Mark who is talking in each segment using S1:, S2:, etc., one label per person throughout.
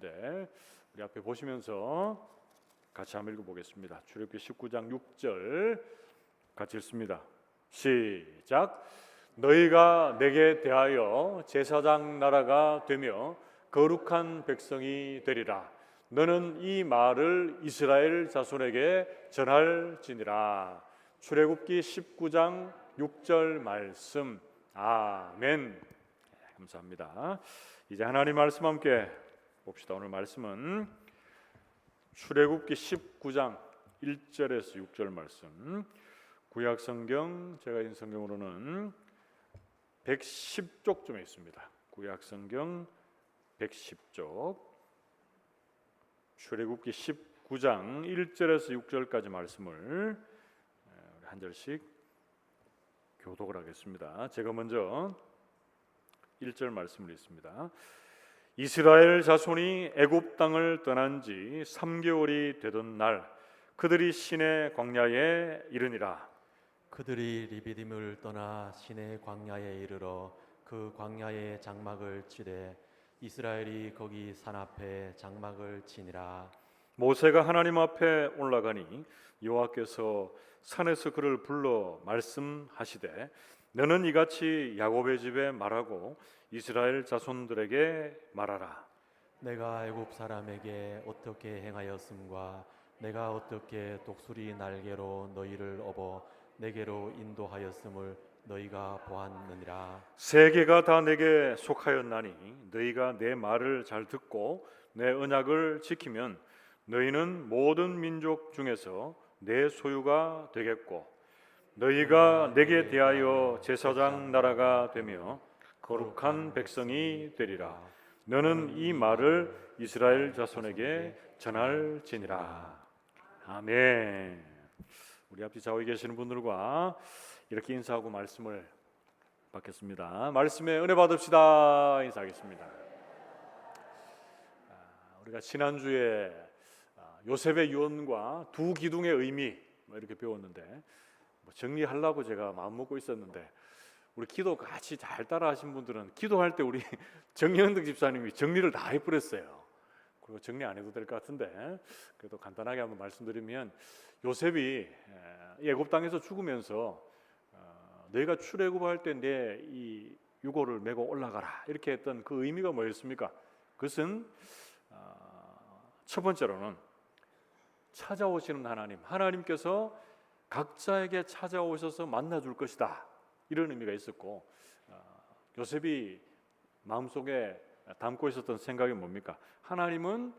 S1: 가운데 우리 앞에 보시면서 같이 한번 읽어보겠습니다. 출애굽기 19장 6절 같이 읽습니다. 시작. 너희가 내게 대하여 제사장 나라가 되며 거룩한 백성이 되리라. 너는 이 말을 이스라엘 자손에게 전할지니라. 출애굽기 19장 6절 말씀. 아멘. 감사합니다. 이제 하나님 말씀 함께 봅시다. 오늘 말씀은 출애굽기 19장 1절에서 6절 말씀. 구약 성경 제가 있는 성경으로는 110쪽쯤에 있습니다. 구약 성경 110쪽 출애굽기 19장 1절에서 6절까지 말씀을 한 절씩 교독을 하겠습니다. 제가 먼저 1절 말씀을 읽습니다. 이스라엘 자손이 애굽 땅을 떠난 지 3개월이 되던 날 그들이 시내 광야에 이르니라.
S2: 그들이 리비딤을 떠나 시내 광야에 이르러 그 광야에 장막을 치되 이스라엘이 거기 산 앞에 장막을 치니라.
S1: 모세가 하나님 앞에 올라가니 여호와께서 산에서 그를 불러 말씀하시되 너는 이같이 야곱의 집에 말하고 이스라엘 자손들에게 말하라.
S2: 내가 애굽 사람에게 어떻게 행하였음과 내가 어떻게 독수리 날개로 너희를 업어 내게로 인도하였음을 너희가 보았느니라.
S1: 세계가 다 내게 속하였나니 너희가 내 말을 잘 듣고 내 언약을 지키면 너희는 모든 민족 중에서 내 소유가 되겠고 너희가 내게 대하여 제사장 나라가 되며 거룩한 백성이 되리라. 너는 이 말을 이스라엘 자손에게 전할지니라. 아멘. 우리 앞뒤 좌우에 계시는 분들과 이렇게 인사하고 말씀을 받겠습니다. 말씀에 은혜 받읍시다. 인사하겠습니다. 우리가 지난주에 요셉의 유언과 두 기둥의 의미 이렇게 배웠는데 정리하려고 제가 마음 먹고 있었는데 우리 기도 같이 잘 따라 하신 분들은 기도할 때 우리 정영덕 집사님이 정리를 다 해버렸어요. 그리고 정리 안 해도 될 것 같은데 그래도 간단하게 한번 말씀드리면 요셉이 애굽 땅에서 죽으면서 너희가 출애굽할 때 내 이 유고를 메고 올라가라 이렇게 했던 그 의미가 뭐였습니까? 그것은 첫 번째로는 찾아오시는 하나님께서 각자에게 찾아오셔서 만나줄 것이다 이런 의미가 있었고 요셉이 마음속에 담고 있었던 생각이 뭡니까? 하나님은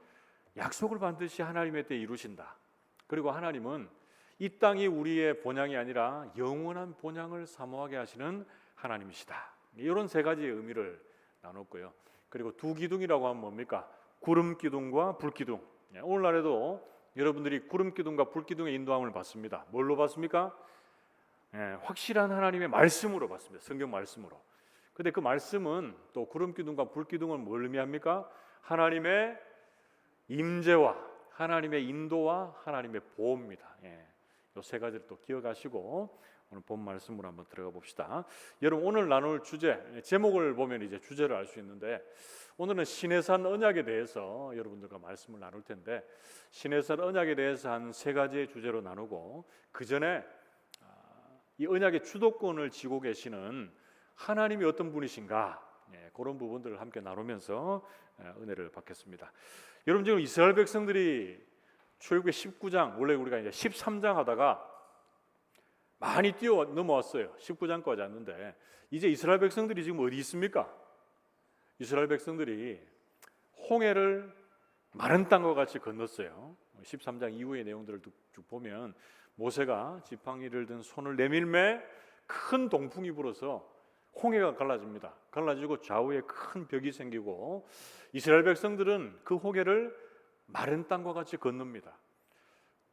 S1: 약속을 반드시 하나님의 때에 이루신다. 그리고 하나님은 이 땅이 우리의 본향이 아니라 영원한 본향을 사모하게 하시는 하나님이시다. 이런 세 가지의 의미를 나눴고요. 그리고 두 기둥이라고 하면 뭡니까? 구름 기둥과 불 기둥. 오늘날에도 여러분들이 구름 기둥과 불 기둥의 인도함을 받습니다. 뭘로 받습니까? 확실한 하나님의 말씀으로 받습니다. 성경 말씀으로. 근데 그 말씀은 또 구름 기둥과 불 기둥은 뭘 의미합니까? 하나님의 임재와 하나님의 인도와 하나님의 보호입니다. 이 세 가지를 또 기억하시고 오늘 본 말씀으로 한번 들어가 봅시다. 여러분 오늘 나눌 주제 제목을 보면 이제 주제를 알 수 있는데 오늘은 시내산 언약에 대해서 여러분들과 말씀을 나눌 텐데 시내산 언약에 대해서 한 세 가지의 주제로 나누고 그 전에 이 언약의 주도권을 쥐고 계시는 하나님이 어떤 분이신가 그런 부분들을 함께 나누면서 은혜를 받겠습니다. 여러분 지금 이스라엘 백성들이 출애굽기 19장 원래 우리가 이제 13장 하다가 많이 뛰어 넘어왔어요. 19장까지 왔는데 이제 이스라엘 백성들이 지금 어디 있습니까? 이스라엘 백성들이 홍해를 마른 땅과 같이 건넜어요. 13장 이후의 내용들을 쭉 보면 모세가 지팡이를 든 손을 내밀매 큰 동풍이 불어서 홍해가 갈라집니다. 갈라지고 좌우에 큰 벽이 생기고 이스라엘 백성들은 그 홍해를 마른 땅과 같이 건넙니다.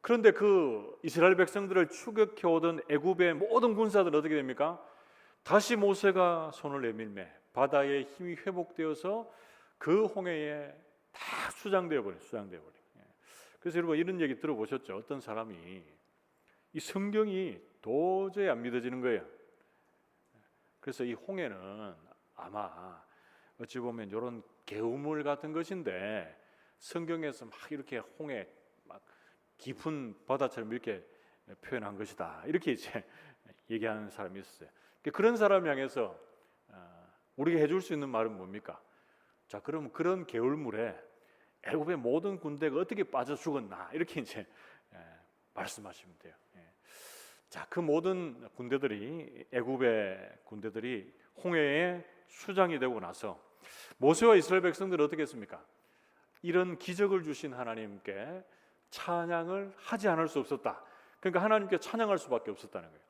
S1: 그런데 그 이스라엘 백성들을 추격해오던 애굽의 모든 군사들은 어떻게 됩니까? 다시 모세가 손을 내밀매 바다의 힘이 회복되어서 그 홍해에 다 수장되어 버린. 그래서 여러분 이런 얘기 들어보셨죠? 어떤 사람이 이 성경이 도저히 안 믿어지는 거예요. 그래서 이 홍해는 아마 어찌 보면 이런 개우물 같은 것인데 성경에서 막 이렇게 홍해 막 깊은 바다처럼 이렇게 표현한 것이다. 이렇게 이제 얘기하는 사람이 있었어요. 그런 사람 향해서 우리가 해줄 수 있는 말은 뭡니까? 자, 그럼 그런 개울물에 애굽의 모든 군대가 어떻게 빠져 죽었나 이렇게 이제 말씀하시면 돼요. 자, 그 모든 군대들이 애굽의 군대들이 홍해에 수장이 되고 나서 모세와 이스라엘 백성들은 어떻게 했습니까? 이런 기적을 주신 하나님께 찬양을 하지 않을 수 없었다. 그러니까 하나님께 찬양할 수밖에 없었다는 거예요.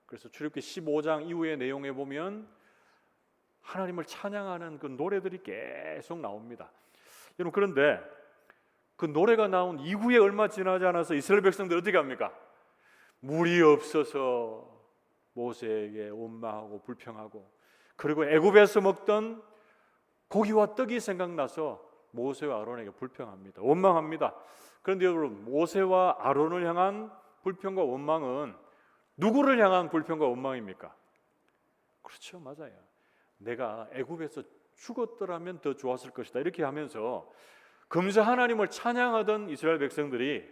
S1: 그래서 출애굽기 15장 이후의 내용에 보면 하나님을 찬양하는 그 노래들이 계속 나옵니다. 여러분, 그런데 그 노래가 나온 이후에 얼마 지나지 않아서 이스라엘 백성들 어떻게 합니까? 물이 없어서 모세에게 원망하고 불평하고, 그리고 애굽에서 먹던 고기와 떡이 생각나서 모세와 아론에게 불평합니다. 원망합니다. 그런데 여러분, 모세와 아론을 향한 불평과 원망은 누구를 향한 불평과 원망입니까? 그렇죠, 맞아요. 내가 애굽에서 죽었더라면 더 좋았을 것이다 이렇게 하면서 금세 하나님을 찬양하던 이스라엘 백성들이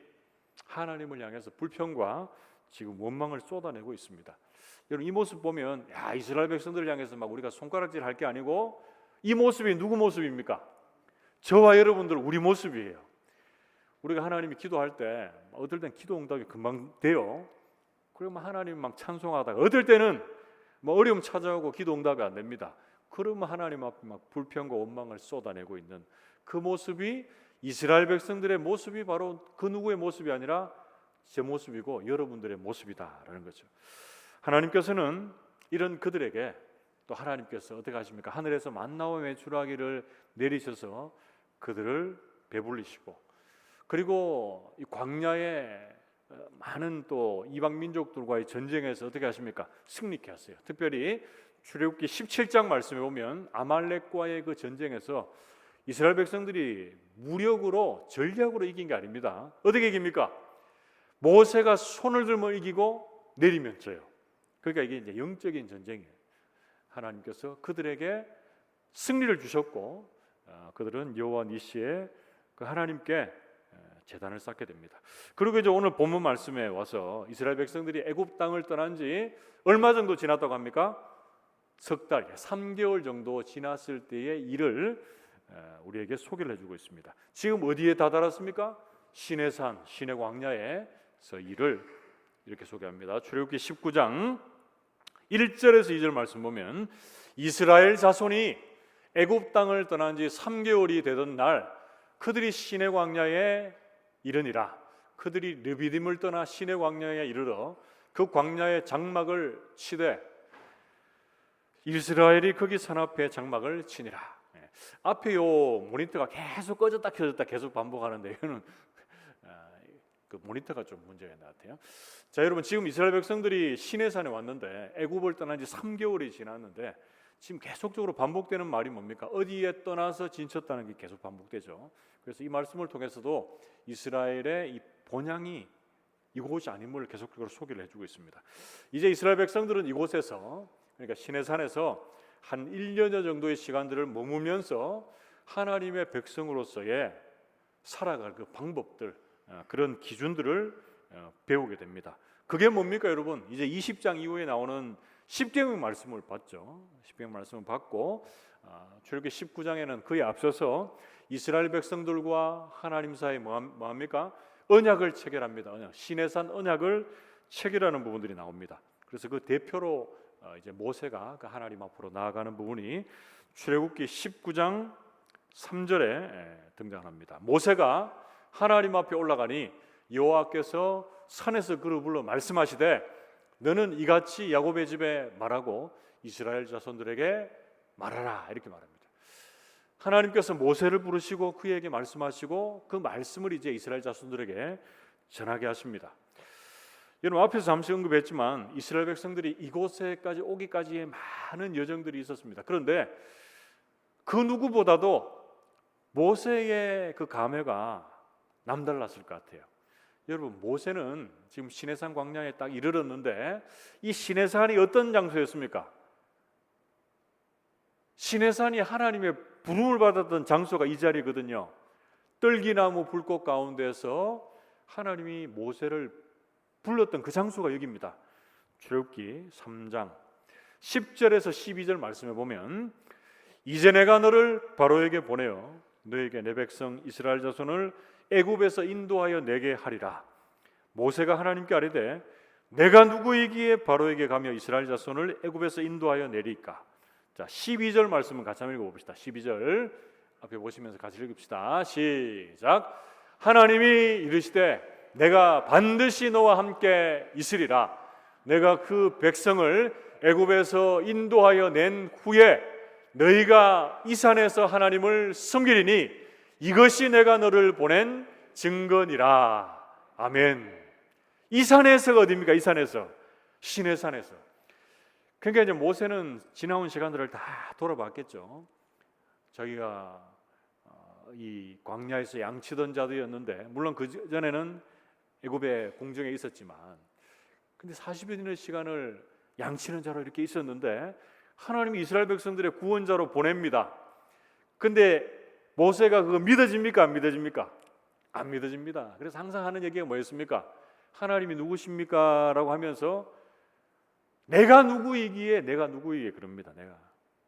S1: 하나님을 향해서 불평과 지금 원망을 쏟아내고 있습니다. 여러분, 이 모습 보면 이스라엘 백성들을 향해서 막 우리가 손가락질 할 게 아니고 이 모습이 누구 모습입니까? 저와 여러분들 우리 모습이에요. 우리가 하나님이 기도할 때 어떨 땐 기도 응답이 금방 돼요. 그러면 하나님 막 찬송하다가 어떨 때는 뭐 어려움 찾아오고 기도 응답이 안 됩니다. 그러면 하나님 앞에 막 불평과 원망을 쏟아내고 있는 그 모습이, 이스라엘 백성들의 모습이 바로 그 누구의 모습이 아니라 제 모습이고 여러분들의 모습이다라는 거죠. 하나님께서는 이런 그들에게 또 하나님께서 어떻게 하십니까? 하늘에서 만나와 메추라기를 내리셔서 그들을 배불리시고, 그리고 이 광야에 많은 또 이방 민족들과의 전쟁에서 어떻게 하십니까? 승리케 하세요. 특별히 출애굽기 17장 말씀에 보면 아말렉과의 그 전쟁에서 이스라엘 백성들이 무력으로 전략으로 이긴 게 아닙니다. 어떻게 이깁니까? 모세가 손을 들면 이기고 내리면 져요. 그러니까 이게 이제 영적인 전쟁이에요. 하나님께서 그들에게 승리를 주셨고 그들은 여호와 니시의 그 하나님께 제단을 쌓게 됩니다. 그리고 이제 오늘 본문 말씀에 와서 이스라엘 백성들이 애굽 땅을 떠난 지 얼마 정도 지났다고 합니까? 석 달, 3개월 정도 지났을 때의 일을 우리에게 소개를 해주고 있습니다. 지금 어디에 다다랐습니까? 시내산, 시내 광야에서 일을 이렇게 소개합니다. 출애굽기 19장 1절에서 2절 말씀 보면 이스라엘 자손이 애굽 땅을 떠난 지 3개월이 되던 날 그들이 시내 광야에 이르니라. 그들이 르비딤을 떠나 시내 광야에 이르러 그 광야의 장막을 치되 이스라엘이 거기 산 앞에 장막을 치니라. 앞에 요 모니터가 계속 꺼졌다 켜졌다 계속 반복하는데 이거는 그 모니터가 좀 문제가 있는 것 같아요. 자, 여러분, 지금 이스라엘 백성들이 시내산에 왔는데 애굽을 떠난 지 3개월이 지났는데 지금 계속적으로 반복되는 말이 뭡니까? 어디에 떠나서 진쳤다는 게 계속 반복되죠. 그래서 이 말씀을 통해서도 이스라엘의 이 본향이 이곳이 아님을 계속적으로 소개를 해주고 있습니다. 이제 이스라엘 백성들은 이곳에서, 그러니까 시내산에서 한 1년여 정도의 시간들을 머무면서 하나님의 백성으로서의 살아갈 그 방법들, 그런 기준들을 배우게 됩니다. 그게 뭡니까, 여러분? 이제 20장 이후에 나오는 십계명 말씀을 봤죠. 십계명 말씀을 받고 출애굽기 19장에는 그에 앞서서 이스라엘 백성들과 하나님 사이에 뭐합니까? 언약을 체결합니다. 언약, 시내산 언약을 체결하는 부분들이 나옵니다. 그래서 그 대표로 이제 모세가 그 하나님 앞으로 나아가는 부분이 출애굽기 19장 3절에 등장합니다. 모세가 하나님 앞에 올라가니 여호와께서 산에서 그를 불러 말씀하시되 너는 이같이 야곱의 집에 말하고 이스라엘 자손들에게 말하라, 이렇게 말합니다. 하나님께서 모세를 부르시고 그에게 말씀하시고 그 말씀을 이제 이스라엘 자손들에게 전하게 하십니다. 여러분, 앞에서 잠시 언급했지만 이스라엘 백성들이 이곳에까지 오기까지의 많은 여정들이 있었습니다. 그런데 그 누구보다도 모세의 그 감회가 남달랐을 것 같아요. 여러분, 모세는 지금 시내산 광야에 딱 이르렀는데 이 시내산이 어떤 장소였습니까? 시내산이 하나님의 부름을 받았던 장소가 이 자리거든요. 떨기나무 불꽃 가운데서 하나님이 모세를 불렀던 그 장소가 여기입니다. 출애굽기 3장 10절에서 12절 말씀에 보면 이제 내가 너를 바로에게 보내어 너에게 내 백성 이스라엘 자손을 애굽에서 인도하여 내게 하리라. 모세가 하나님께 아뢰되 내가 누구이기에 바로에게 가며 이스라엘 자손을 애굽에서 인도하여 내리까. 자, 12절 말씀은 같이 한번 읽어봅시다. 12절 앞에 보시면서 같이 읽읍시다. 시작. 하나님이 이르시되 내가 반드시 너와 함께 있으리라. 내가 그 백성을 애굽에서 인도하여 낸 후에 너희가 이 산에서 하나님을 섬기리니 이것이 내가 너를 보낸 증거니라. 아멘. 이 산에서가 어디입니까? 이 산에서, 시내 산에서. 그러니까 이제 모세는 지나온 시간들을 다 돌아봤겠죠. 자기가 이 광야에서 양치던 자들이었는데, 물론 그 전에는 애굽의 궁정에 있었지만, 근데 40여 년의 시간을 양치는 자로 이렇게 있었는데 하나님이 이스라엘 백성들의 구원자로 보냅니다. 근데 모세가 그거 믿어집니까? 안 믿어집니까? 안 믿어집니다. 그래서 항상 하는 얘기가 뭐였습니까? 하나님이 누구십니까? 라고 하면서 내가 누구이기에 그럽니다.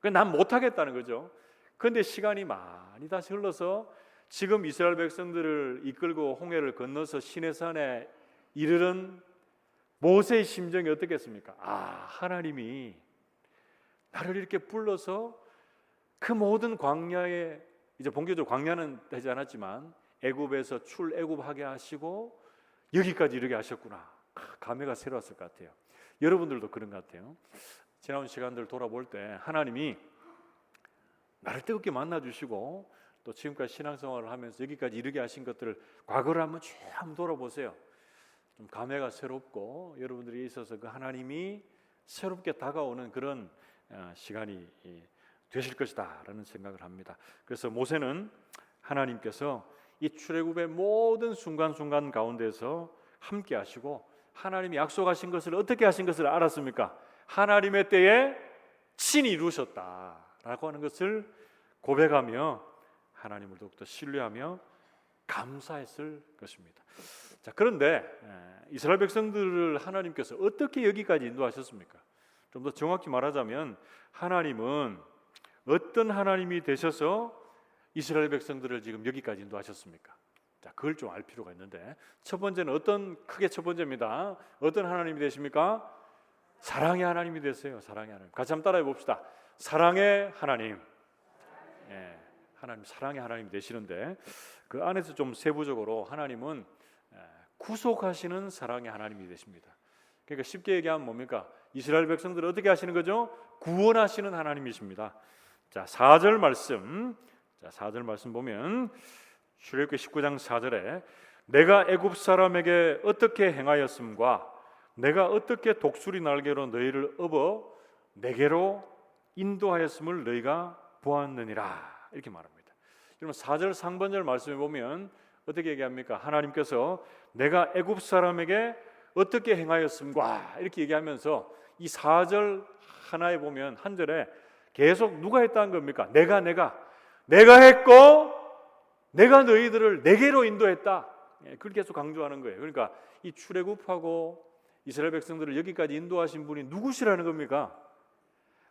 S1: 난 못하겠다는 거죠. 그런데 시간이 많이 다시 흘러서 지금 이스라엘 백성들을 이끌고 홍해를 건너서 시내산에 이르는 모세의 심정이 어떻겠습니까? 하나님이 나를 이렇게 불러서 그 모든 광야에, 이제 본격적으로 광야는 되지 않았지만 애굽에서 출애굽하게 하시고 여기까지 이르게 하셨구나. 감회가 새로웠을 것 같아요. 여러분들도 그런 것 같아요. 지나온 시간들 돌아볼 때 하나님이 나를 뜨겁게 만나주시고 또 지금까지 신앙생활을 하면서 여기까지 이르게 하신 것들을 과거를 한번 쭉 돌아보세요. 좀 감회가 새롭고 여러분들이 있어서 그 하나님이 새롭게 다가오는 그런 시간이 되실 것이다 라는 생각을 합니다. 그래서 모세는 하나님께서 이 출애굽의 모든 순간순간 가운데서 함께 하시고 하나님이 약속하신 것을 어떻게 하신 것을 알았습니까? 하나님의 때에 친히 이루셨다라고 하는 것을 고백하며 하나님을 더욱더 신뢰하며 감사했을 것입니다. 자, 그런데 이스라엘 백성들을 하나님께서 어떻게 여기까지 인도하셨습니까? 좀 더 정확히 말하자면 하나님은 어떤 하나님이 되셔서 이스라엘 백성들을 지금 여기까지 인도하셨습니까? 자, 그걸 좀 알 필요가 있는데 첫 번째는 크게 첫 번째입니다. 어떤 하나님이 되십니까? 사랑의 하나님이 되세요. 사랑의 하나님. 같이 한번 따라해 봅시다. 사랑의 하나님. 하나님 사랑의 하나님이 되시는데 그 안에서 좀 세부적으로 하나님은 구속하시는 사랑의 하나님이 되십니다. 그러니까 쉽게 얘기하면 뭡니까? 이스라엘 백성들을 어떻게 하시는 거죠? 구원하시는 하나님이십니다. 자, 4절 말씀 보면 출애굽기 19장 4절에 내가 애굽 사람에게 어떻게 행하였음과 내가 어떻게 독수리 날개로 너희를 업어 내게로 인도하였음을 너희가 보았느니라 이렇게 말합니다. 여러분 4절 상반절 말씀에 보면 어떻게 얘기합니까? 하나님께서 내가 애굽 사람에게 어떻게 행하였음과 이렇게 얘기하면서 이 4절 하나에 보면 한 절에 계속 누가 했다는 겁니까? 내가 했고 내가 너희들을 내게로 인도했다. 그걸 계속 강조하는 거예요. 그러니까 이 출애굽하고 이스라엘 백성들을 여기까지 인도하신 분이 누구시라는 겁니까?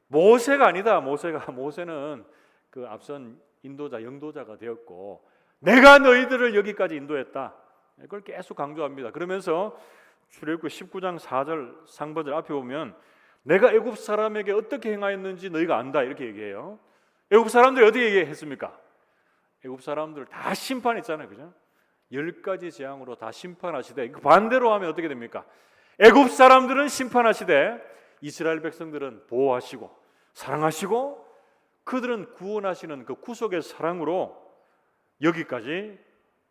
S1: 모세가 아니다. 모세는 그 앞선 인도자, 영도자가 되었고 내가 너희들을 여기까지 인도했다. 그걸 계속 강조합니다. 그러면서 출애굽기 19장 4절 상반절 앞에 보면 내가 애굽 사람에게 어떻게 행하였는지 너희가 안다 이렇게 얘기해요. 애굽 사람들이 어떻게 했습니까? 애굽 사람들 다 심판했잖아요, 그죠? 10가지 재앙으로 다 심판하시되 반대로 하면 어떻게 됩니까? 애굽 사람들은 심판하시되 이스라엘 백성들은 보호하시고 사랑하시고 그들은 구원하시는 그 구속의 사랑으로 여기까지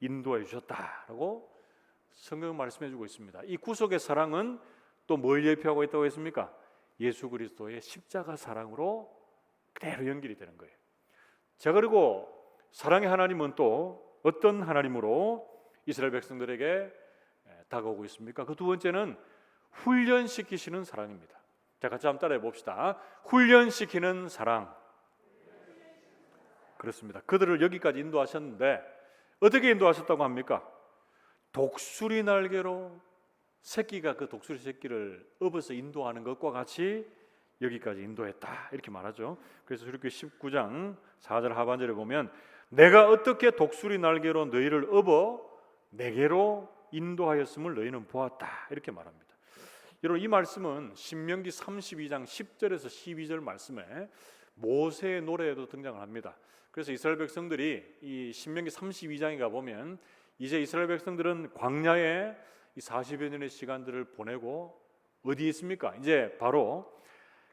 S1: 인도해 주셨다라고 성경 말씀해 주고 있습니다. 이 구속의 사랑은 또 뭘 예표하고 있다고 했습니까? 예수 그리스도의 십자가 사랑으로 그대로 연결이 되는 거예요. 자, 그리고 사랑의 하나님은 또 어떤 하나님으로 이스라엘 백성들에게 다가오고 있습니까? 그 두 번째는 훈련시키시는 사랑입니다. 자, 같이 한번 따라해 봅시다. 훈련시키는 사랑. 그렇습니다. 그들을 여기까지 인도하셨는데 어떻게 인도하셨다고 합니까? 독수리 날개로 새끼가 그 독수리 새끼를 업어서 인도하는 것과 같이 여기까지 인도했다 이렇게 말하죠. 그래서 출애굽기 19장 4절 하반절에 보면 내가 어떻게 독수리 날개로 너희를 업어 내게로 인도하였음을 너희는 보았다 이렇게 말합니다. 여러분 이 말씀은 신명기 32장 10절에서 12절 말씀에 모세의 노래에도 등장을 합니다. 그래서 이스라엘 백성들이 이 신명기 32장에 가보면 이제 이스라엘 백성들은 광야에 이 40여 년의 시간들을 보내고 어디에 있습니까? 이제 바로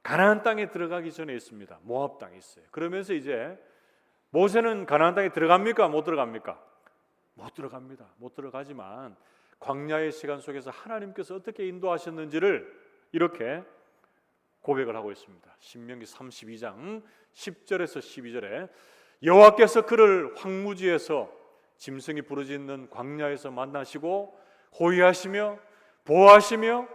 S1: 가나안 땅에 들어가기 전에 있습니다. 모압 땅에 있어요. 그러면서 이제 모세는 가나안 땅에 들어갑니까? 못 들어갑니까? 못 들어갑니다. 못 들어가지만 광야의 시간 속에서 하나님께서 어떻게 인도하셨는지를 이렇게 고백을 하고 있습니다. 신명기 32장 10절에서 12절에 여호와께서 그를 황무지에서 짐승이 부르짖는 광야에서 만나시고 호위하시며 보호하시며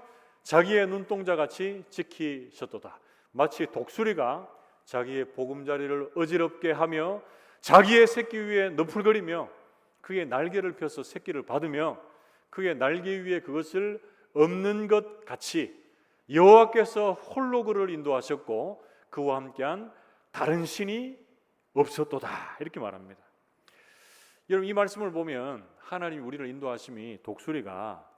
S1: 자기의 눈동자같이 지키셨도다. 마치 독수리가 자기의 보금자리를 어지럽게 하며 자기의 새끼 위에 너풀거리며 그의 날개를 펴서 새끼를 받으며 그의 날개 위에 그것을 엎는 것 같이 여호와께서 홀로 그를 인도하셨고 그와 함께한 다른 신이 없었도다 이렇게 말합니다. 여러분 이 말씀을 보면 하나님이 우리를 인도하심이 독수리가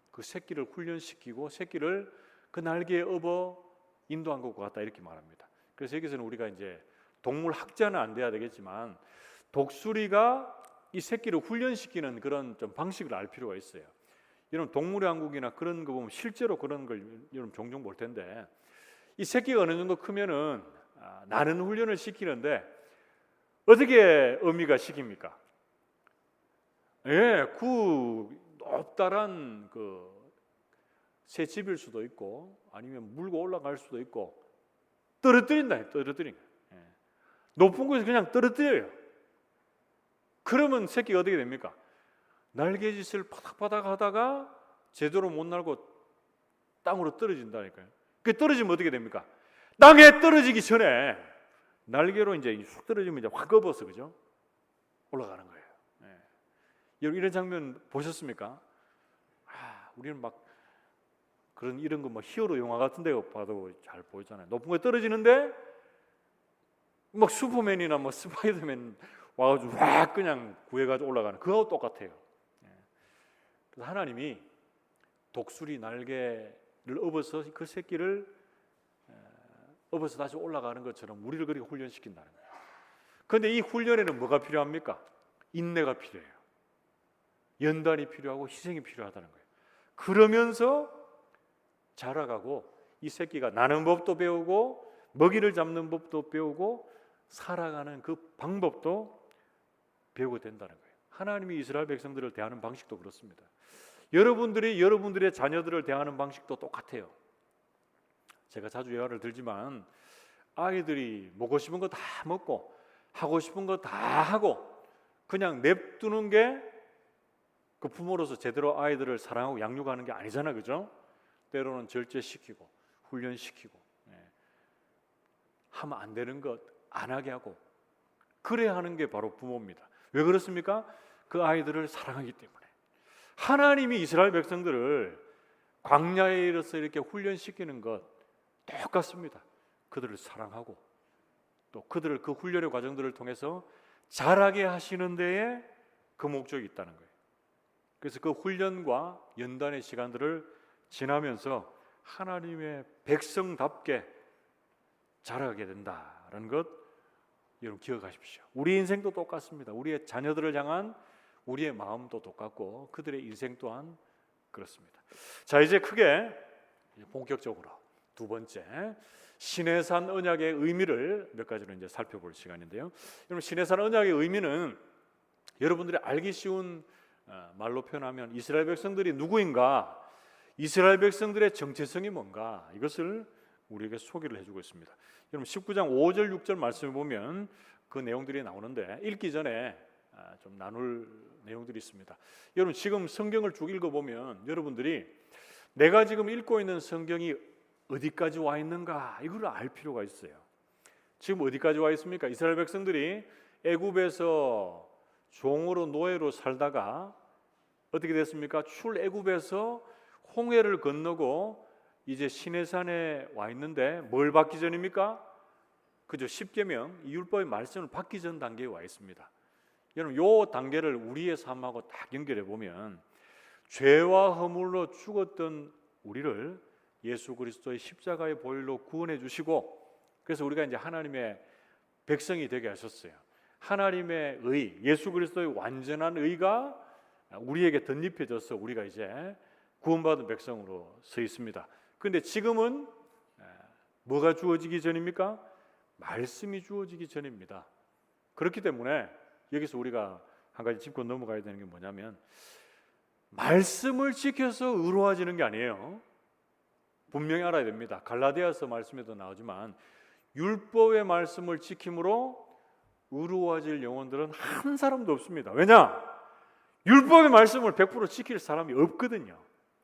S1: 그 새끼를 훈련시키고 새끼를 그 날개에 업어 인도한 것과 같다 이렇게 말합니다. 그래서 여기서는 우리가 이제 동물 학자는 안 돼야 되겠지만 독수리가 이 새끼를 훈련시키는 그런 좀 방식을 알 필요가 있어요. 여러분 동물의 왕국이나 그런 거 보면 실제로 그런 걸 여러분 종종 볼 텐데 이 새끼가 어느 정도 크면은 나는 훈련을 시키는데 어떻게 어미가 시킵니까? 예, 그 높다란 그 새집일 수도 있고 아니면 물고 올라갈 수도 있고 떨어뜨린다, 떨어뜨린 거예요. 예. 높은 곳에서 그냥 떨어뜨려요. 그러면 새끼가 어떻게 됩니까? 날개짓을 파닥파닥 하다가 제대로 못 날고 땅으로 떨어진다니까요. 그 떨어지면 어떻게 됩니까? 땅에 떨어지기 전에 날개로 이제 쑥 떨어지면 이제 확 업어서 그죠? 올라가는 거예요. 예. 여러분 이런 장면 보셨습니까? 우리는 막 그런 이런 거 뭐 히어로 영화 같은 데 봐도 잘 보이잖아요. 높은 곳에 떨어지는데 막 슈퍼맨이나 뭐 스파이더맨 와가지고 확 그냥 구해가지고 올라가는 그거하고 똑같아요. 예. 그래서 하나님이 독수리 날개를 업어서 그 새끼를 업어서 다시 올라가는 것처럼 우리를 그렇게 훈련시킨다는 거예요. 그런데 이 훈련에는 뭐가 필요합니까? 인내가 필요해요. 연단이 필요하고 희생이 필요하다는 거예요. 그러면서 자라가고 이 새끼가 나는 법도 배우고 먹이를 잡는 법도 배우고 살아가는 그 방법도 배우게 된다는 거예요. 하나님이 이스라엘 백성들을 대하는 방식도 그렇습니다. 여러분들이 여러분들의 자녀들을 대하는 방식도 똑같아요. 제가 자주 예화를 들지만 아이들이 먹고 싶은 거 다 먹고 하고 싶은 거 다 하고 그냥 냅두는 게 그 부모로서 제대로 아이들을 사랑하고 양육하는 게 아니잖아, 그죠? 때로는 절제시키고 훈련시키고 하면 안 되는 것 안 하게 하고 그래야 하는 게 바로 부모입니다. 왜 그렇습니까? 그 아이들을 사랑하기 때문에. 하나님이 이스라엘 백성들을 광야에 이르러서 이렇게 훈련시키는 것 똑같습니다. 그들을 사랑하고 또 그들을 그 훈련의 과정들을 통해서 자라게 하시는 데에 그 목적이 있다는 거예요. 그래서 그 훈련과 연단의 시간들을 지나면서 하나님의 백성답게 자라게 된다는 것 여러분 기억하십시오. 우리 인생도 똑같습니다. 우리의 자녀들을 향한 우리의 마음도 똑같고 그들의 인생 또한 그렇습니다. 자, 이제 크게 본격적으로 두 번째 시내산 언약의 의미를 몇 가지로 이제 살펴볼 시간인데요. 여러분 시내산 언약의 의미는 여러분들이 알기 쉬운 말로 표현하면 이스라엘 백성들이 누구인가, 이스라엘 백성들의 정체성이 뭔가 이것을 우리에게 소개를 해주고 있습니다. 여러분 19장 5절 6절 말씀을 보면 그 내용들이 나오는데 읽기 전에 좀 나눌 내용들이 있습니다. 여러분 지금 성경을 쭉 읽어보면 여러분들이 내가 지금 읽고 있는 성경이 어디까지 와 있는가 이걸 알 필요가 있어요. 지금 어디까지 와 있습니까? 이스라엘 백성들이 애굽에서 종으로 노예로 살다가 어떻게 됐습니까? 출애굽에서 홍해를 건너고 이제 시내산에 와 있는데 뭘 받기 전입니까? 그죠? 십계명, 이 율법의 말씀을 받기 전 단계에 와 있습니다. 여러분, 요 단계를 우리의 삶하고 딱 연결해 보면 죄와 허물로 죽었던 우리를 예수 그리스도의 십자가의 보혈로 구원해 주시고, 그래서 우리가 이제 하나님의 백성이 되게 하셨어요. 하나님의 의, 예수 그리스도의 완전한 의가 우리에게 덧입혀져서 우리가 이제 구원받은 백성으로 서 있습니다. 그런데 지금은 뭐가 주어지기 전입니까? 말씀이 주어지기 전입니다. 그렇기 때문에 여기서 우리가 한 가지 짚고 넘어가야 되는 게 뭐냐면, 말씀을 지켜서 의로워지는 게 아니에요. 분명히 알아야 됩니다. 갈라디아서 말씀에도 나오지만 율법의 말씀을 지킴으로 의로워질 영혼들은 한 사람도 없습니다. 왜냐? 율법의 말씀을 100% 지킬 사람이 없거든요.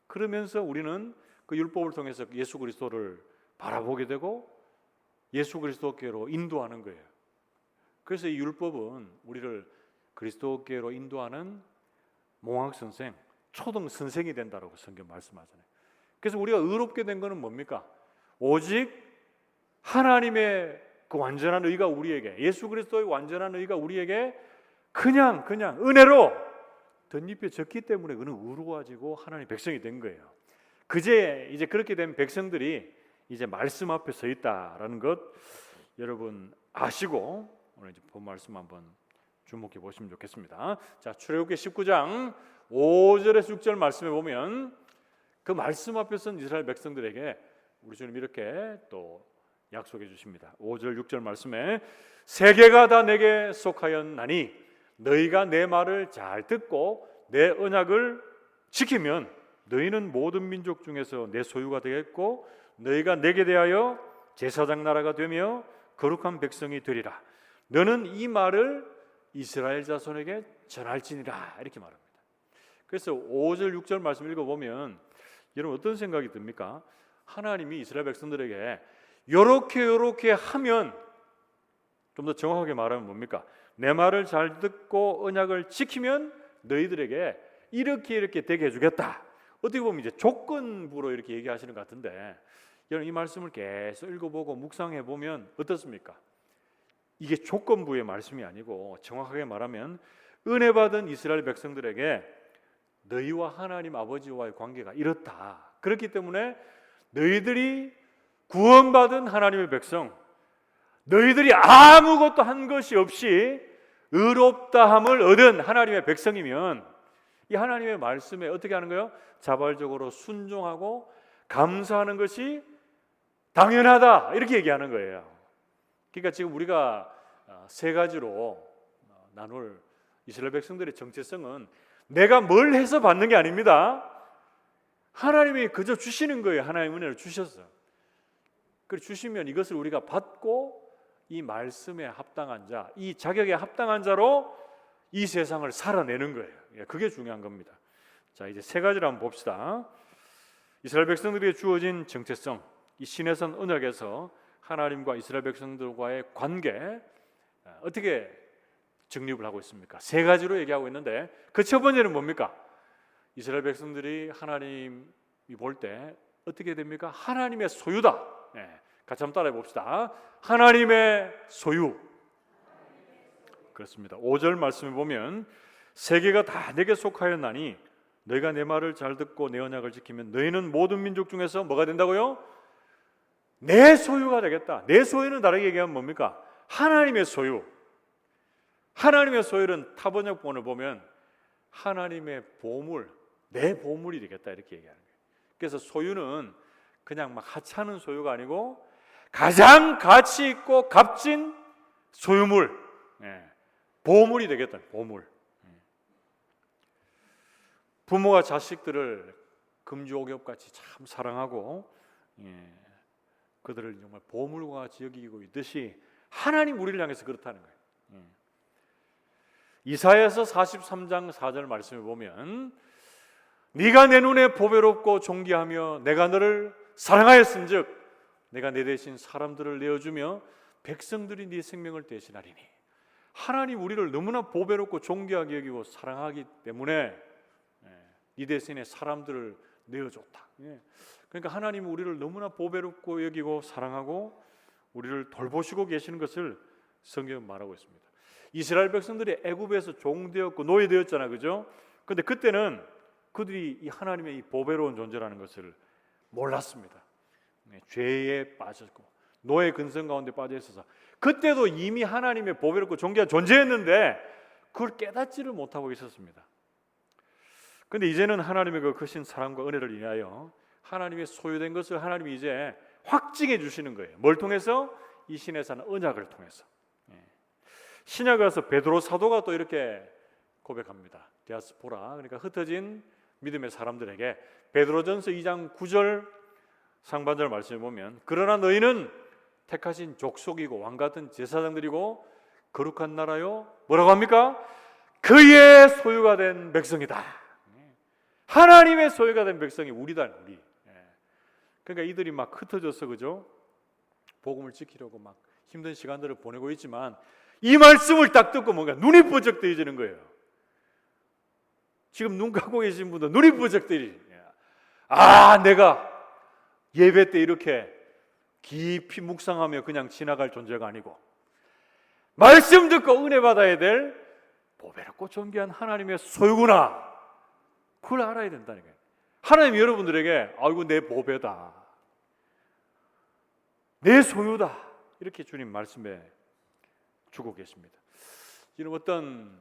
S1: 그러면서 우리는 그 율법을 통해서 예수 그리스도를 바라보게 되고 예수 그리스도께로 인도하는 거예요. 그래서 이 율법은 우리를 그리스도께로 인도하는 몽학 선생, 초등 선생이 된다라고 성경 말씀하잖아요. 그래서 우리가 의롭게 된 것은 뭡니까? 오직 하나님의 그 완전한 의가 우리에게, 예수 그리스도의 완전한 의가 우리에게 그냥 은혜로 덧입혀졌기 때문에 그는 의로워지고 하나님의 백성이 된 거예요. 그제 이제 그렇게 된 백성들이 이제 말씀 앞에 서 있다라는 것 여러분 아시고 오늘 이제 본 말씀 한번 주목해 보시면 좋겠습니다. 자, 출애굽기 19장 5절에서 6절 말씀에 보면 그 말씀 앞에 선 이스라엘 백성들에게 우리 주님 이렇게 또 약속해 주십니다. 5절 6절 말씀에 세계가 다 내게 속하였나니 너희가 내 말을 잘 듣고 내 언약을 지키면 너희는 모든 민족 중에서 내 소유가 되겠고 너희가 내게 대하여 제사장 나라가 되며 거룩한 백성이 되리라. 너는 이 말을 이스라엘 자손에게 전할지니라. 이렇게 말합니다. 그래서 5절 6절 말씀 읽어보면 여러분 어떤 생각이 듭니까? 하나님이 이스라엘 백성들에게 요렇게 하면, 좀 더 정확하게 말하면 뭡니까? 내 말을 잘 듣고 언약을 지키면 너희들에게 이렇게 되게 해주겠다. 어떻게 보면 이제 조건부로 이렇게 얘기하시는 것 같은데, 여러분 이 말씀을 계속 읽어보고 묵상해 보면 어떻습니까? 이게 조건부의 말씀이 아니고 정확하게 말하면 은혜 받은 이스라엘 백성들에게 너희와 하나님 아버지와의 관계가 이렇다. 그렇기 때문에 너희들이 구원받은 하나님의 백성, 너희들이 아무것도 한 것이 없이 의롭다함을 얻은 하나님의 백성이면 이 하나님의 말씀에 어떻게 하는 거예요? 자발적으로 순종하고 감사하는 것이 당연하다. 이렇게 얘기하는 거예요. 그러니까 지금 우리가 세 가지로 나눌 이스라엘 백성들의 정체성은 내가 뭘 해서 받는 게 아닙니다. 하나님이 그저 주시는 거예요. 하나님의 은혜를 주셔서. 그리고 주시면 이것을 우리가 받고 이 말씀에 합당한 자, 이 자격에 합당한 자로 이 세상을 살아내는 거예요. 그게 중요한 겁니다. 자, 이제 세 가지를 한번 봅시다. 이스라엘 백성들에게 주어진 정체성, 이 시내산 언약에서 하나님과 이스라엘 백성들과의 관계 어떻게 정립을 하고 있습니까? 세 가지로 얘기하고 있는데 그 첫 번째는 뭡니까? 이스라엘 백성들이 하나님이 볼 때 어떻게 됩니까? 하나님의 소유다. 같이 한번 따라해 봅시다. 하나님의 소유. 그렇습니다. 5절 말씀에 보면 세계가 다 내게 속하였나니 너희가 내 말을 잘 듣고 내 언약을 지키면 너희는 모든 민족 중에서 뭐가 된다고요? 내 소유가 되겠다. 내 소유는 다르게 얘기하면 뭡니까? 하나님의 소유. 하나님의 소유는 타번역본을 보면 하나님의 보물, 내 보물이 되겠다 이렇게 얘기하는 거예요. 그래서 소유는 그냥 막 하찮은 소유가 아니고 가장 가치 있고 값진 소유물, 보물이 되겠다. 보물. 부모가 자식들을 금주옥엽같이 참 사랑하고 그들을 정말 보물과 같이 여기고 있듯이 하나님 우리를 향해서 그렇다는 거예요. 이사야서 43장 4절 말씀을 보면 네가 내 눈에 보배롭고 존귀하며 내가 너를 사랑하였은즉 내가 내 대신 사람들을 내어주며 백성들이 네 생명을 대신하리니 하나님 우리를 너무나 보배롭고 존귀하게 여기고 사랑하기 때문에 이 대신에 사람들을 내어줬다. 그러니까 하나님은 우리를 너무나 보배롭고 여기고 사랑하고 우리를 돌보시고 계시는 것을 성경은 말하고 있습니다. 이스라엘 백성들이 애굽에서 종되었고 노예되었잖아요, 그죠? 근데 그때는 그들이 이 하나님의 이 보배로운 존재라는 것을 몰랐습니다. 죄에 빠졌고 노예 근성 가운데 빠져 있어서 그때도 이미 하나님의 보배롭고 존귀한 존재였는데 그걸 깨닫지를 못하고 있었습니다. 근데 이제는 하나님의 그 크신 사랑과 은혜를 인하여 하나님의 소유된 것을 하나님이 이제 확증해 주시는 거예요. 뭘 통해서? 이 신에 사는 언약을 통해서. 신약에 와서 베드로 사도가 또 이렇게 고백합니다. 디아스포라, 그러니까 흩어진 믿음의 사람들에게 베드로전서 2장 9절 상반절 말씀을 보면 그러나 너희는 택하신 족속이고 왕같은 제사장들이고 거룩한 나라요 뭐라고 합니까? 그의 소유가 된 백성이다. 하나님의 소유가 된 백성이 우리다, 우리. 그러니까 이들이 막 흩어져서 그죠? 복음을 지키려고 막 힘든 시간들을 보내고 있지만 이 말씀을 딱 듣고 뭔가 눈이 번쩍 뜨여지는 거예요. 지금 눈 감고 계신 분들 눈이 번쩍 뜨여지. 내가 예배 때 이렇게 깊이 묵상하며 그냥 지나갈 존재가 아니고 말씀 듣고 은혜 받아야 될 보배롭고 존귀한 하나님의 소유구나. 그걸 알아야 된다는 거예요. 하나님이 여러분들에게 아이고 내 보배다, 내 소유다 이렇게 주님 말씀해 주고 계십니다. 지금 어떤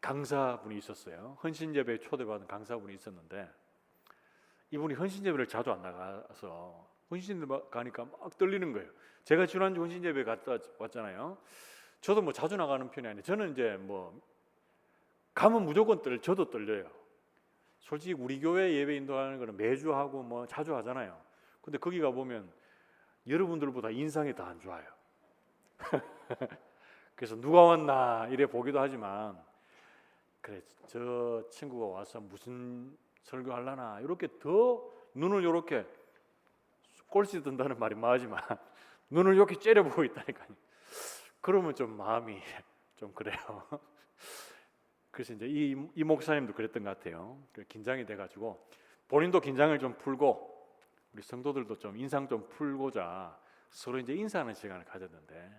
S1: 강사분이 있었어요. 헌신예배에 초대받은 강사분이 있었는데 이분이 헌신예배를 자주 안 나가서 헌신예배 가니까 막 떨리는 거예요. 제가 지난주 헌신예배 갔다 왔잖아요. 저도 뭐 자주 나가는 편이 아니에요. 저는 이제 뭐 가면 무조건 저도 떨려요. 솔직히 우리 교회 예배 인도하는 거는 매주 하고 뭐 자주 하잖아요. 근데 거기 가보면 여러분들보다 인상이 더 안 좋아요. 그래서 누가 왔나 이래 보기도 하지만 그래 저 친구가 와서 무슨 설교하려나 이렇게 더 눈을 이렇게 꼴찌 든다는 말이 맞지만 눈을 이렇게 째려보고 있다니까요. 그러면 좀 마음이 좀 그래요. 그래서 이제 이 목사님도 그랬던 것 같아요. 긴장이 돼가지고 본인도 긴장을 좀 풀고 우리 성도들도 좀 인상 좀 풀고자 서로 이제 인사하는 시간을 가졌는데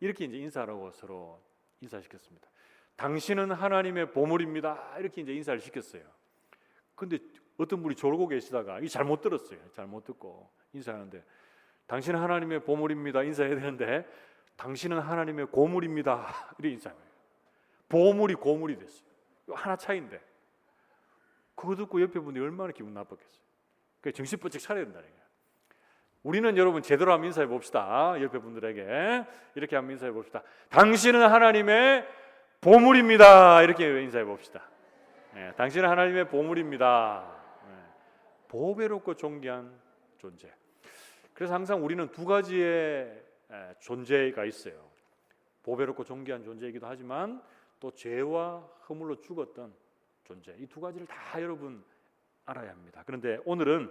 S1: 이렇게 이제 인사하라고 서로 인사시켰습니다. 당신은 하나님의 보물입니다. 이렇게 이제 인사를 시켰어요. 근데 어떤 분이 졸고 계시다가 이 잘못 들었어요. 잘못 듣고 인사하는데 당신은 하나님의 보물입니다. 인사해야 되는데 당신은 하나님의 고물입니다. 이렇게 인사해요. 보물이 고물이 됐어요. 하나 차이인데 그거 듣고 옆에 분이 얼마나 기분 나빴겠어요. 그러니까 정신 번쩍 차려야 된다는 거예요. 우리는 여러분 제대로 한번 인사해 봅시다. 옆에 분들에게 이렇게 한번 인사해 봅시다. 당신은 하나님의 보물입니다. 이렇게 인사해 봅시다. 당신은 하나님의 보물입니다. 보배롭고 존귀한 존재. 그래서 항상 우리는 두 가지의 존재가 있어요. 보배롭고 존귀한 존재이기도 하지만 또 죄와 허물로 죽었던 존재. 이 두 가지를 다 여러분 알아야 합니다. 그런데 오늘은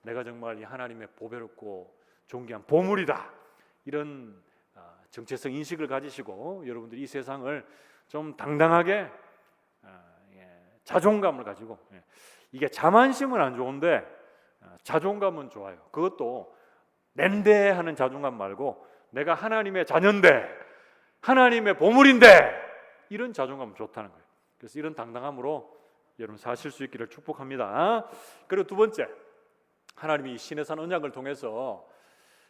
S1: 내가 정말 이 하나님의 보배롭고 존귀한 보물이다. 이런 정체성 인식을 가지시고 여러분들이 이 세상을 좀 당당하게 자존감을 가지고 이게 자만심은 안 좋은데 자존감은 좋아요. 그것도 낸대하는 자존감 말고 내가 하나님의 자녀인데 하나님의 보물인데 이런 자존감은 좋다는 거예요. 그래서 이런 당당함으로 여러분 사실 수 있기를 축복합니다. 그리고 두 번째, 하나님이 신의 산 언약을 통해서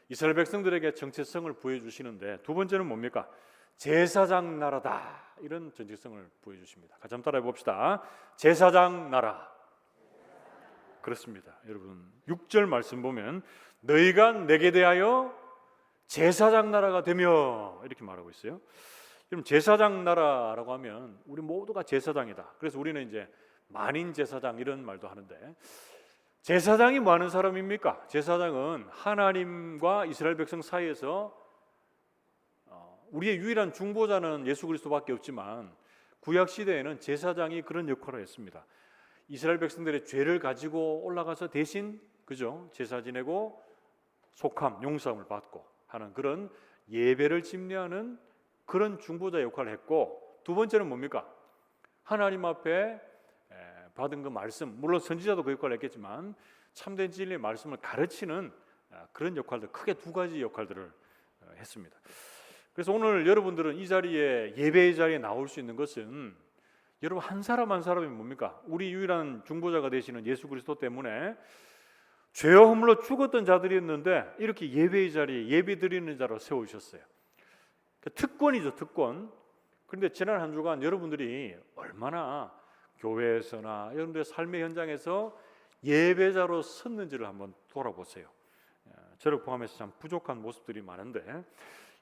S1: 이스라엘 백성들에게 정체성을 부여주시는데 두 번째는 뭡니까? 제사장 나라다. 이런 정체성을 부여주십니다. 같이 한번 따라해 봅시다. 제사장 나라. 그렇습니다. 여러분 6절 말씀 보면 너희가 내게 대하여 제사장 나라가 되며 이렇게 말하고 있어요. 그럼 제사장 나라라고 하면 우리 모두가 제사장이다. 그래서 우리는 이제 만인 제사장 이런 말도 하는데 제사장이 뭐 하는 사람입니까? 제사장은 하나님과 이스라엘 백성 사이에서 우리의 유일한 중보자는 예수 그리스도밖에 없지만 구약 시대에는 제사장이 그런 역할을 했습니다. 이스라엘 백성들의 죄를 가지고 올라가서 대신 그죠? 제사 지내고 속함, 용서함을 받고 하는 그런 예배를 집례하는 그런 중보자 역할을 했고, 두 번째는 뭡니까? 하나님 앞에 받은 그 말씀, 물론 선지자도 그 역할을 했겠지만 참된 진리의 말씀을 가르치는 그런 역할들, 크게 두 가지 역할들을 했습니다. 그래서 오늘 여러분들은 이 자리에, 예배의 자리에 나올 수 있는 것은 여러분 한 사람 한 사람이 뭡니까? 우리 유일한 중보자가 되시는 예수 그리스도 때문에 죄와 허물로 죽었던 자들이었는데 이렇게 예배의 자리에 예배 드리는 자로 세우셨어요. 특권이죠, 특권. 그런데 지난 한 주간 여러분들이 얼마나 교회에서나 여러분들의 삶의 현장에서 예배자로 섰는지를 한번 돌아보세요. 저를 포함해서 참 부족한 모습들이 많은데,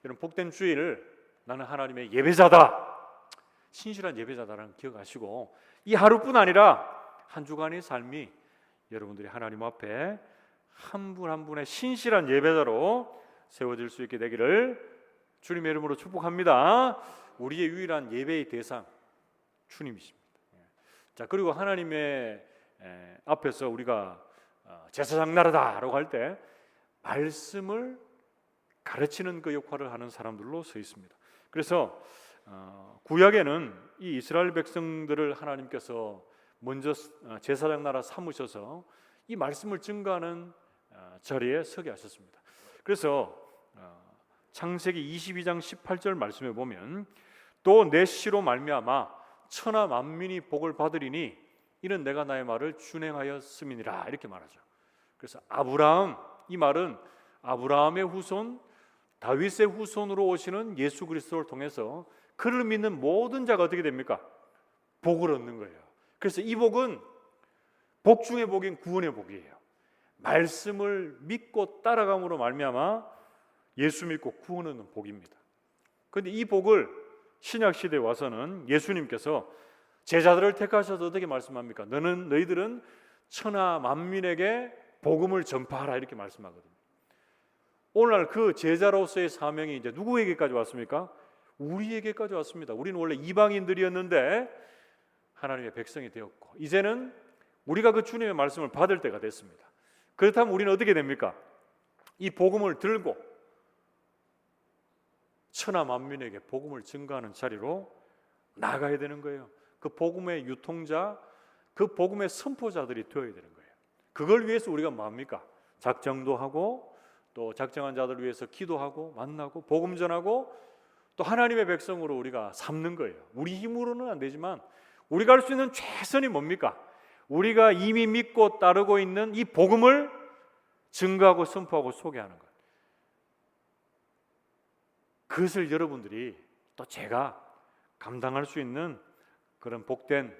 S1: 여러분 복된 주일, 나는 하나님의 예배자다, 신실한 예배자다라는 기억하시고, 이 하루뿐 아니라 한 주간의 삶이 여러분들이 하나님 앞에 한 분 한 분의 신실한 예배자로 세워질 수 있게 되기를 주님의 이름으로 축복합니다. 우리의 유일한 예배의 대상 주님이십니다. 자, 그리고 하나님의 앞에서 우리가 제사장 나라다라고 할 때 말씀을 가르치는 그 역할을 하는 사람들로 서 있습니다. 그래서 구약에는 이 이스라엘 백성들을 하나님께서 먼저 제사장 나라 삼으셔서 이 말씀을 증거하는 자리에 서게 하셨습니다. 그래서 창세기 22장 18절 말씀에 보면 또 내 씨로 말미암아 천하 만민이 복을 받으리니 이는 내가 나의 말을 준행하였음이니라, 이렇게 말하죠. 그래서 아브라함, 이 말은 아브라함의 후손 다윗의 후손으로 오시는 예수 그리스도를 통해서 그를 믿는 모든 자가 어떻게 됩니까? 복을 얻는 거예요. 그래서 이 복은 복 중의 복인 구원의 복이에요. 말씀을 믿고 따라감으로 말미암아 예수 믿고 구원 얻는 복입니다. 그런데 이 복을 신약 시대에 와서는 예수님께서 제자들을 택하셔서 어떻게 말씀합니까? 너희들은 천하 만민에게 복음을 전파하라, 이렇게 말씀하거든요. 오늘날 그 제자로서의 사명이 이제 누구에게까지 왔습니까? 우리에게까지 왔습니다. 우리는 원래 이방인들이었는데 하나님의 백성이 되었고, 이제는 우리가 그 주님의 말씀을 받을 때가 됐습니다. 그렇다면 우리는 어떻게 됩니까? 이 복음을 들고 천하 만민에게 복음을 증거하는 자리로 나가야 되는 거예요. 그 복음의 유통자, 그 복음의 선포자들이 되어야 되는 거예요. 그걸 위해서 우리가 뭡니까? 작정도 하고, 또 작정한 자들을 위해서 기도하고 만나고 복음 전하고, 또 하나님의 백성으로 우리가 삼는 거예요. 우리 힘으로는 안 되지만 우리가 할 수 있는 최선이 뭡니까? 우리가 이미 믿고 따르고 있는 이 복음을 증거하고 선포하고 소개하는 것. 그것을 여러분들이, 또 제가 감당할 수 있는 그런 복된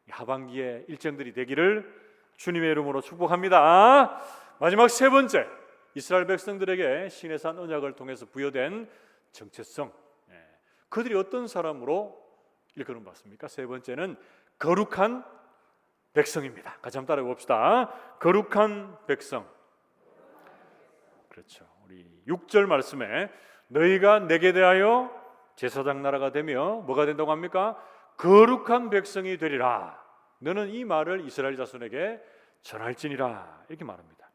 S1: 하반기의 일정들이 되기를 주님의 이름으로 축복합니다. 마지막 세 번째, 이스라엘 백성들에게 시내산 언약을 통해서 부여된 정체성. 그들이 어떤 사람으로 일컬음 받습니까? 세 번째는 거룩한 백성입니다. 같이 한번 따라해 봅시다. 거룩한 백성. 그렇죠. 우리 6절 말씀에 너희가 내게 대하여 제사장 나라가 되며 뭐가 된다고 합니까? 거룩한 백성이 되리라. 너는 이 말을 이스라엘 자손에게 전할지니라, 이렇게 말합니다.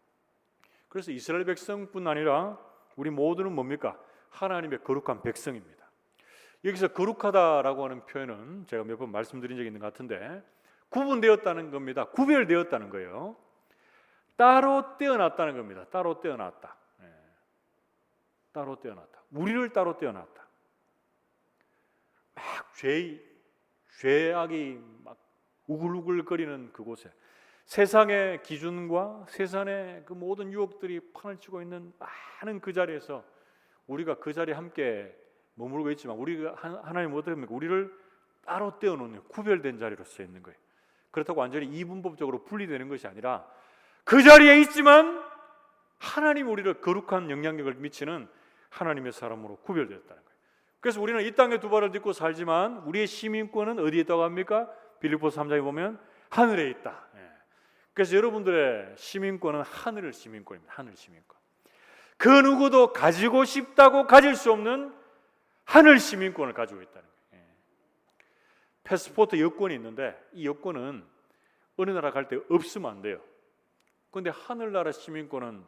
S1: 그래서 이스라엘 백성뿐 아니라 우리 모두는 뭡니까? 하나님의 거룩한 백성입니다. 여기서 거룩하다라고 하는 표현은 제가 몇 번 말씀드린 적이 있는 것 같은데, 구분되었다는 겁니다. 구별되었다는 거예요. 따로 떼어놨다는 겁니다. 따로 떼어놨다. 따로 떼어놨다. 우리를 따로 떼어놨다. 막 죄악이 막 우글우글거리는 그곳에, 세상의 기준과 세상의 그 모든 유혹들이 판을 치고 있는 많은 그 자리에서 우리가 그 자리에 함께 머물고 있지만, 우리가 하나님 어떻게 합니까? 우리를 따로 떼어놓는 구별된 자리로 서 있는 거예요. 그렇다고 완전히 이분법적으로 분리되는 것이 아니라 그 자리에 있지만 하나님 우리를 거룩한 영향력을 미치는 하나님의 사람으로 구별되었다는 거예요. 그래서 우리는 이 땅에 두 발을 딛고 살지만 우리의 시민권은 어디에 있다고 합니까? 빌립보서 3장에 보면 하늘에 있다. 그래서 여러분들의 시민권은 하늘 시민권입니다. 하늘 시민권. 그 누구도 가지고 싶다고 가질 수 없는 하늘 시민권을 가지고 있다는 거예요. 패스포트 여권이 있는데 이 여권은 어느 나라 갈 때 없으면 안 돼요. 그런데 하늘나라 시민권은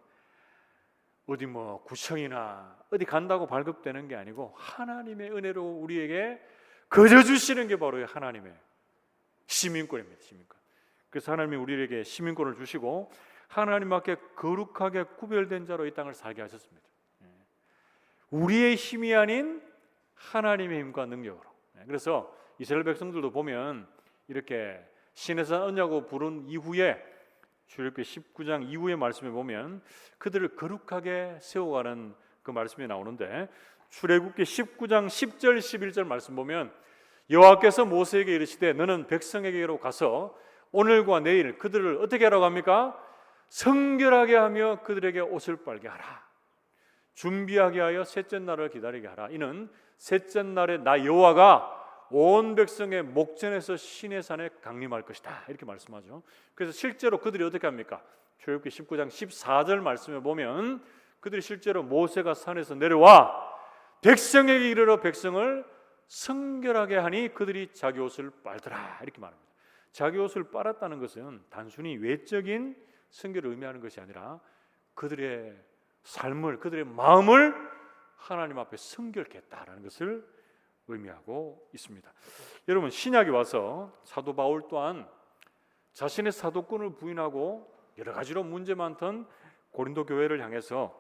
S1: 어디 뭐 구청이나 어디 간다고 발급되는 게 아니고 하나님의 은혜로 우리에게 거저 주시는 게 바로 하나님의 시민권입니다. 시민권. 그래서 하나님이 우리에게 시민권을 주시고 하나님 앞에 거룩하게 구별된 자로 이 땅을 살게 하셨습니다. 우리의 힘이 아닌 하나님의 힘과 능력으로. 그래서 이스라엘 백성들도 보면 이렇게 시내산 언약으로 부른 이후에 출애굽기 19장 이후의 말씀에 보면 그들을 거룩하게 세워가는 그 말씀이 나오는데, 출애굽기 19장 10절 11절 말씀 보면 여호와께서 모세에게 이르시되 너는 백성에게로 가서 오늘과 내일 그들을 어떻게 하라고 합니까? 성결하게 하며 그들에게 옷을 빨게 하라. 준비하게 하여 셋째 날을 기다리게 하라. 이는 셋째 날에 나 여호와가 온 백성의 목전에서 시내산에 강림할 것이다. 이렇게 말씀하죠. 그래서 실제로 그들이 어떻게 합니까? 출애굽기 19장 14절 말씀에 보면 그들이 실제로 모세가 산에서 내려와 백성에게 이르러 백성을 성결하게 하니 그들이 자기 옷을 빨더라. 이렇게 말합니다. 자기 옷을 빨았다는 것은 단순히 외적인 성결을 의미하는 것이 아니라 그들의 삶을, 그들의 마음을 하나님 앞에 성결케 했다라는 것을 의미하고 있습니다. 여러분, 신약에 와서 사도 바울 또한 자신의 사도권을 부인하고 여러 가지로 문제 많던 고린도 교회를 향해서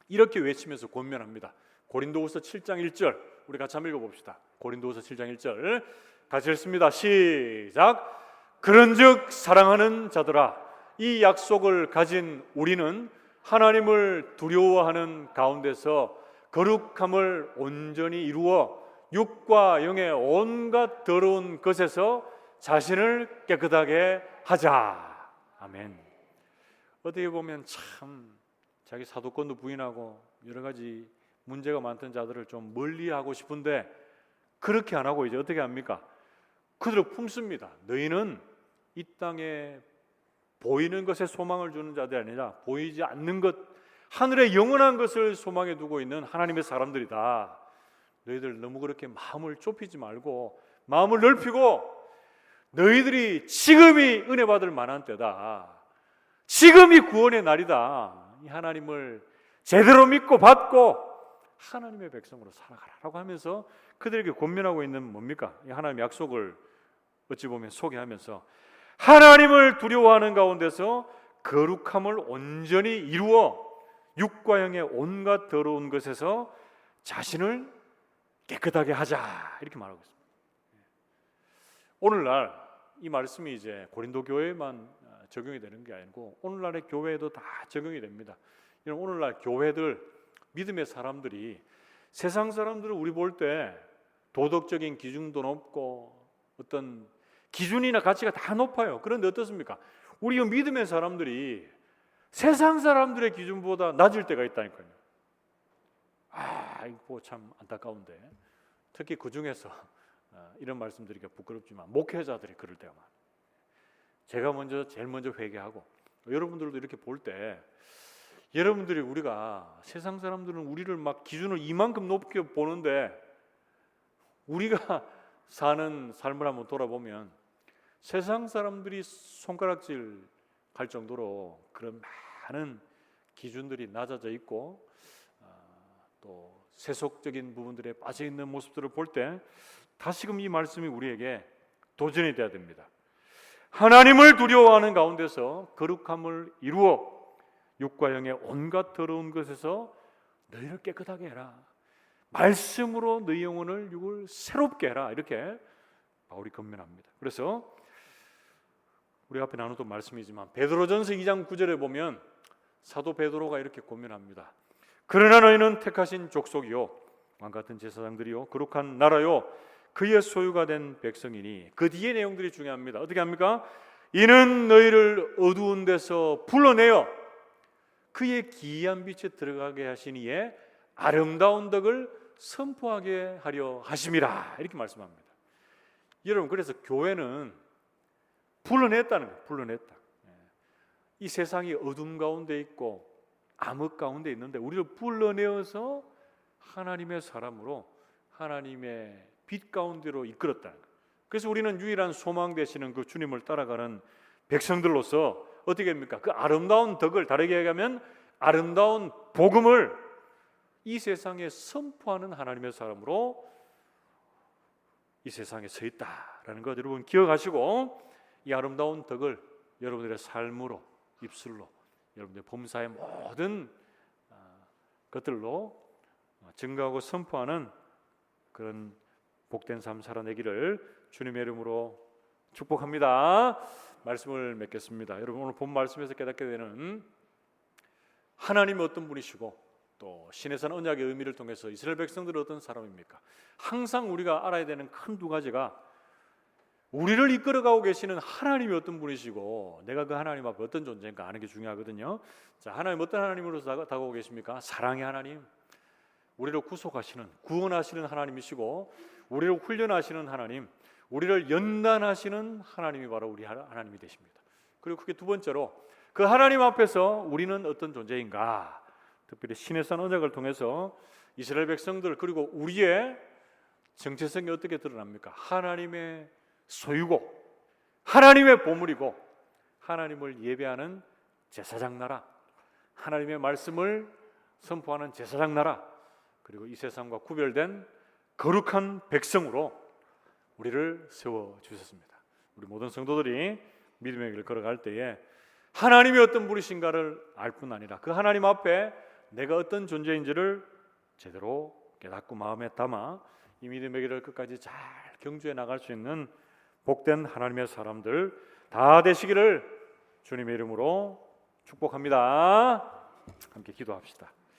S1: 이렇게 외치면서 권면합니다. 고린도후서 7장 1절 우리 같이 한번 읽어봅시다. 고린도후서 7장 1절 같이 읽습니다. 시작. 그런즉 사랑하는 자들아, 이 약속을 가진 우리는 하나님을 두려워하는 가운데서 거룩함을 온전히 이루어 육과 영의 온갖 더러운 것에서 자신을 깨끗하게 하자. 아멘. 어떻게 보면 참 자기 사도권도 부인하고 여러 가지 문제가 많던 자들을 좀 멀리하고 싶은데 그렇게 안 하고 이제 어떻게 합니까? 그들을 품습니다. 너희는 이 땅에 보이는 것에 소망을 주는 자들이 아니라 보이지 않는 것, 하늘의 영원한 것을 소망에 두고 있는 하나님의 사람들이다. 너희들 너무 그렇게 마음을 좁히지 말고 마음을 넓히고 너희들이 지금이 은혜 받을 만한 때다. 지금이 구원의 날이다. 이 하나님을 제대로 믿고 받고 하나님의 백성으로 살아가라라고 하면서 그들에게 권면하고 있는 뭡니까? 이 하나님의 약속을 어찌 보면 소개하면서 하나님을 두려워하는 가운데서 거룩함을 온전히 이루어 육과 영의 온갖 더러운 것에서 자신을 깨끗하게 하자, 이렇게 말하고 있습니다. 오늘날 이 말씀이 이제 고린도 교회만 적용이 되는 게 아니고 오늘날의 교회에도 다 적용이 됩니다. 오늘날 교회들, 믿음의 사람들이 세상 사람들을 우리 볼 때 도덕적인 기준도 높고 어떤 기준이나 가치가 다 높아요. 그런데 어떻습니까? 우리 믿음의 사람들이 세상 사람들의 기준보다 낮을 때가 있다니까요. 이거 참 안타까운데, 특히 그 중에서 이런 말씀드리기가 부끄럽지만 목회자들이 그럴 때가 많아요. 제가 제일 먼저 회개하고, 여러분들도 이렇게 볼 때 여러분들이 우리가 세상 사람들은 우리를 막 기준을 이만큼 높게 보는데 우리가 사는 삶을 한번 돌아보면 세상 사람들이 손가락질 할 정도로 그런 많은 기준들이 낮아져 있고 또 세속적인 부분들에 빠져 있는 모습들을 볼 때 다시금 이 말씀이 우리에게 도전이 되어야 됩니다. 하나님을 두려워하는 가운데서 거룩함을 이루어 육과 영의 온갖 더러운 것에서 너희를 깨끗하게 해라. 말씀으로 너희 영혼을 육을 새롭게 해라. 이렇게 바울이 권면합니다. 그래서 우리 앞에 나누던 말씀이지만 베드로전서 2장 9절에 보면 사도 베드로가 이렇게 권면합니다. 그러나 너희는 택하신 족속이요 왕같은 제사장들이요 거룩한 나라요 그의 소유가 된 백성이니, 그 뒤에 내용들이 중요합니다. 어떻게 합니까? 이는 너희를 어두운 데서 불러내어 그의 기이한 빛에 들어가게 하신 이의 아름다운 덕을 선포하게 하려 하심이라, 이렇게 말씀합니다. 여러분, 그래서 교회는 불러냈다는 거예요. 불러냈다. 이 세상이 어둠 가운데 있고 암흑 가운데 있는데 우리를 불러내어서 하나님의 사람으로 하나님의 빛 가운데로 이끌었다는 거예요. 그래서 우리는 유일한 소망 되시는 그 주님을 따라가는 백성들로서 어떻게 됩니까? 그 아름다운 덕을, 다르게 얘기하면 아름다운 복음을 이 세상에 선포하는 하나님의 사람으로 이 세상에 서 있다라는 것 여러분 기억하시고, 이 아름다운 덕을 여러분들의 삶으로, 입술로, 여러분들의 범사의 모든 것들로 증거하고 선포하는 그런 복된 삶 살아내기를 주님의 이름으로 축복합니다. 말씀을 맺겠습니다. 여러분, 오늘 본 말씀에서 깨닫게 되는 하나님이 어떤 분이시고 또 신의 언약의 의미를 통해서 이스라엘 백성들은 어떤 사람입니까? 항상 우리가 알아야 되는 큰 두 가지가, 우리를 이끌어가고 계시는 하나님이 어떤 분이시고 내가 그 하나님 앞에 어떤 존재인가 아는 게 중요하거든요. 자, 하나님 어떤 하나님으로 다가오고 계십니까? 사랑의 하나님, 우리를 구속하시는, 구원하시는 하나님이시고, 우리를 훈련하시는 하나님, 우리를 연단하시는 하나님이 바로 우리 하나님이 되십니다. 그리고 그게 두 번째로, 그 하나님 앞에서 우리는 어떤 존재인가, 특별히 신의 산 언약을 통해서 이스라엘 백성들 그리고 우리의 정체성이 어떻게 드러납니까? 하나님의 소유고 하나님의 보물이고 하나님을 예배하는 제사장 나라, 하나님의 말씀을 선포하는 제사장 나라, 그리고 이 세상과 구별된 거룩한 백성으로 우리를 세워주셨습니다. 우리 모든 성도들이 믿음의 길을 걸어갈 때에 하나님이 어떤 분이신가를 알 뿐 아니라 그 하나님 앞에 내가 어떤 존재인지를 제대로 깨닫고 마음에 담아 이 믿음의 길을 끝까지 잘 경주해 나갈 수 있는 복된 하나님의 사람들 다 되시기를 주님의 이름으로 축복합니다. 함께 기도합시다.